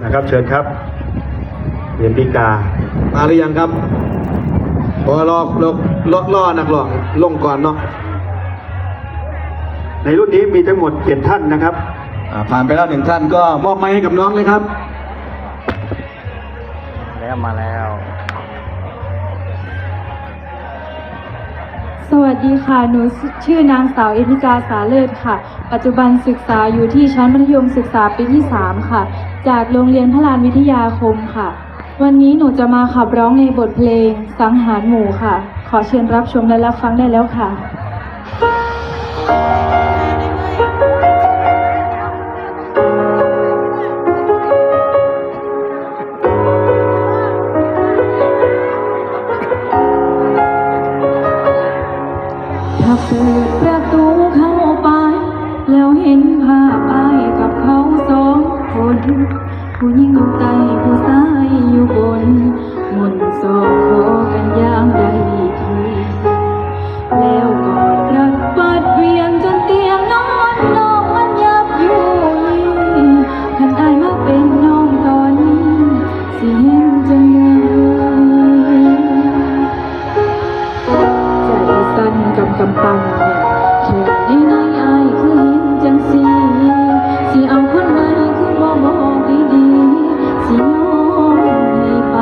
นะครับเชิญครับเหรียญปีกามาหรือยังครับพอรอนักร้องลงก่อนเนาะในรุ่นนี้มีทั้งหมด7ท่านนะครับผ่านไปแล้ว1ท่านก็มอบไม้ให้กับน้องเลยครับมาแล้ว สวัสดีค่ะ หนูชื่อนางสาวเอธิกาสาเลิศค่ะ ปัจจุบันศึกษาอยู่ที่ชั้นมัธยมศึกษาปีที่3ค่ะ จากโรงเรียนพระลานวิทยาคมค่ะ วันนี้หนูจะมาขับร้องในบทเพลงสังหารหมู่ค่ะ ขอเชิญรับชมและรับฟังได้แล้วค่ะถ้าเปิดประตูเข้าไปแล้วเห็นภาพอายกับเขา2 คนผู้หญิงอยู่ใต้ผู้ชายอยู่บนมนต์สอบขอกันอย่างใดทีแล้วกอดรัดฟัดเวียงจนเตียงนอนน้องมันยับยุยคันอายมาเป็นน้องตอนนี้สิเห็นจังเลยใจสั่นกำปั้นแค่ในอายคือเห็นจังสิเอาคนใหม่คือบ่บอกดีๆสิยอมให้ไป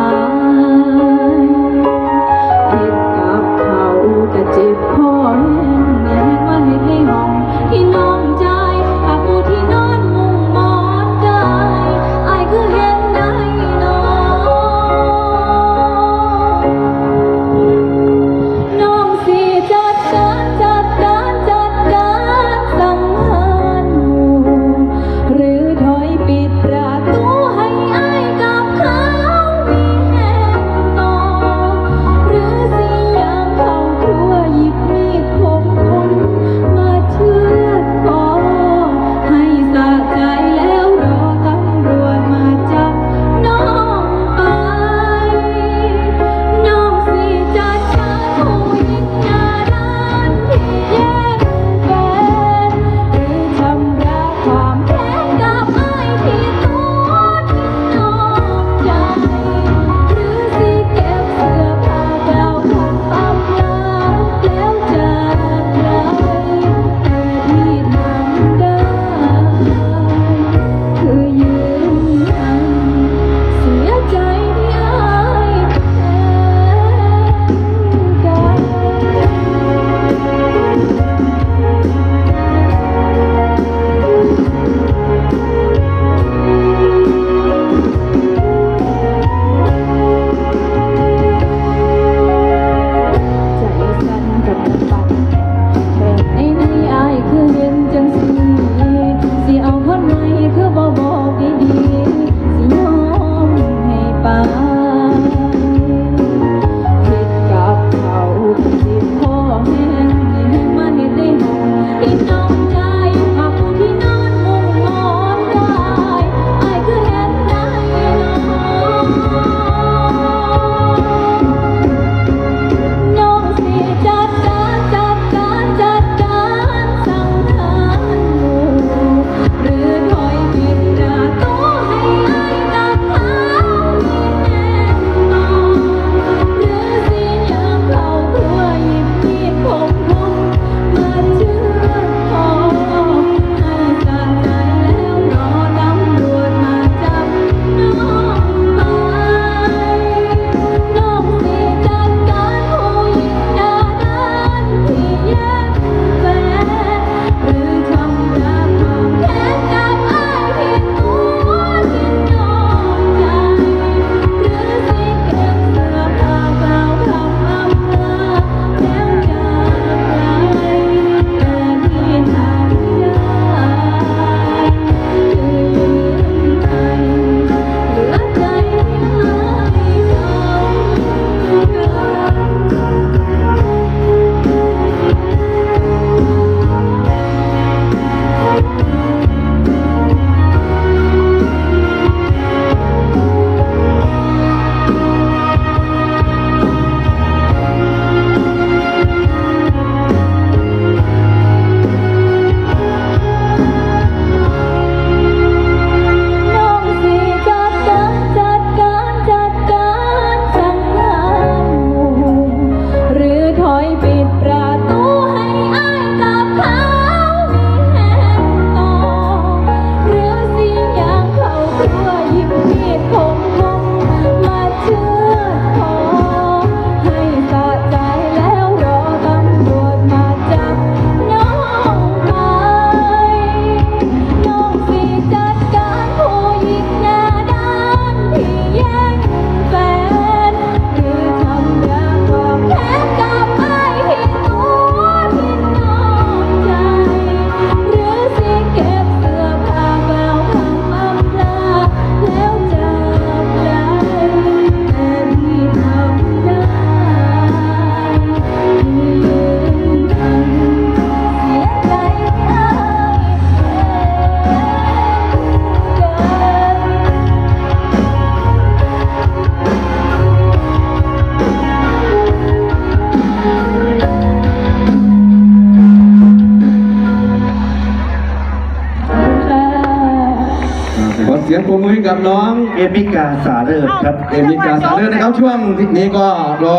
มมือให้กับน้อง เอมิกาสาเลิศครับ เอมิกาสาเลือดนะครับ ช่วงนี้ก็รอ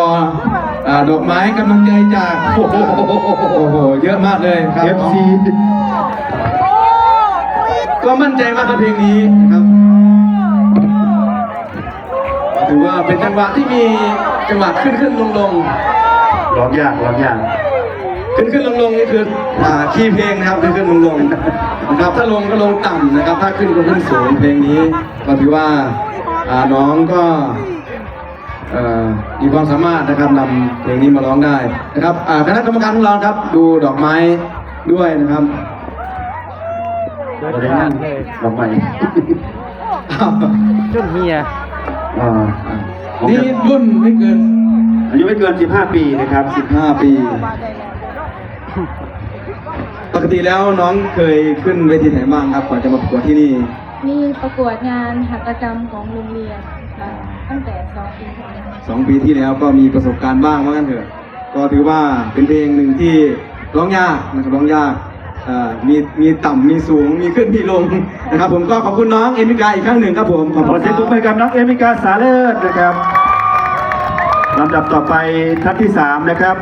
ดอกไม้กำลังใจจากโอ้โหเยอะมากเลยครับ FC ก็มั่นใจมากกับเพลงนี้นะครับถือว่าเป็นจังหวะที่มีจังหวะขึ้นลง ร้องยากร้องยาก ขึ้นลงนี่คือคีย์เพลงนะครับขึ้นลงนะครับถ้าลงก็ลงต่ำนะครับ ถ้าขึ้นก็ขึ้นสูงเพลงนี้ก็ถือว่าน้องก็มีความสามารถนะครับนำเพลงนี้มาร้องได้นะครับคณะกรรมการของเราครับดูดอกไม้ด้วยนะครับ เราได้นั่งดอกไม้ จุดเฮีย นี่รุ่นไม่เกิน อายุไม่เกิน 15 ปีนะครับ 15 ปีปกติแล้วน้องเคยขึ้นเวทีไหนบ้างครับก่อนจะมาประกวดที่นี่ มีประกวดงานหัตถกรรมของโรงเรียนค่ะตั้งแต่2 ปีที่แล้ว 2 ปีที่แล้วก็มีประสบการณ์บ้างว่างั้นเถอะก็ถือว่าเป็นเพลงหนึ่งที่ร้องยากนะครับร้องยากมีต่ำมีสูงมีขึ้นมีลงนะครับผมก็ขอบคุณน้องเอมิกาอีกครั้งหนึ่งครับผมขอบ ข คุ อ ณ เสียงปรบ ค มื รับ อกับน้องเอมิกาสาเลิศนะครับลำดับต่อไปท่านที่ 3 นะครับ